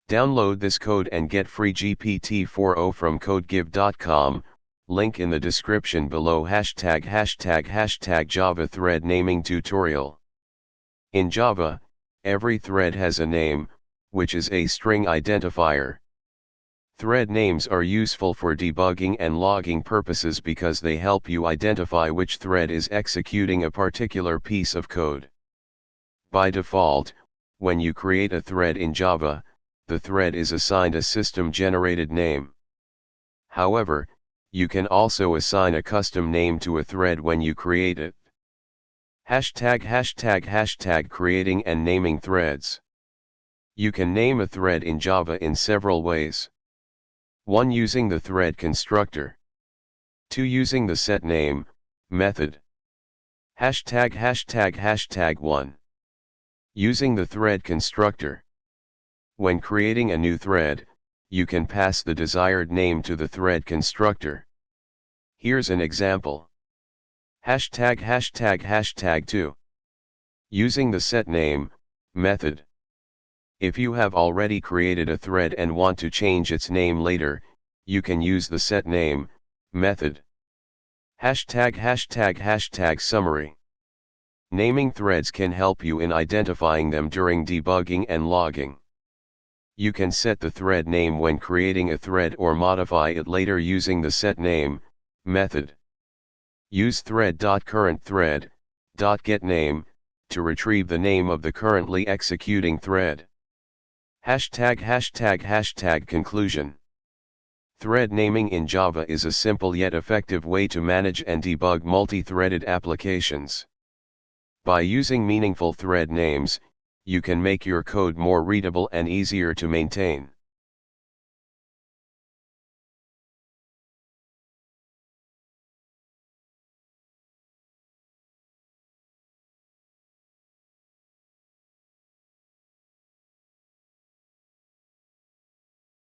Download this code and get free GPT-4o from codegive.com, link in the description below. ### Java thread naming tutorial. In Java, every thread has a name, which is a string identifier. Thread names are useful for debugging and logging purposes because they help you identify which thread is executing a particular piece of code. By default, when you create a thread in Java, the thread is assigned a system-generated name. However, you can also assign a custom name to a thread when you create it. ### Creating and naming threads. You can name a thread in Java in several ways. 1. Using the thread constructor. 2. Using the setname method. ###1. Using the thread constructor. When creating a new thread, you can pass the desired name to the thread constructor. Here's an example. ###2. Using the setname method. If you have already created a thread and want to change its name later, you can use the setname method. ### Summary. Naming threads can help you in identifying them during debugging and logging. You can set the thread name when creating a thread or modify it later using the setname method. Use thread.currentThread.getName to retrieve the name of the currently executing thread. ### Conclusion. Thread naming in Java is a simple yet effective way to manage and debug multi-threaded applications. By using meaningful thread names, you can make your code more readable and easier to maintain.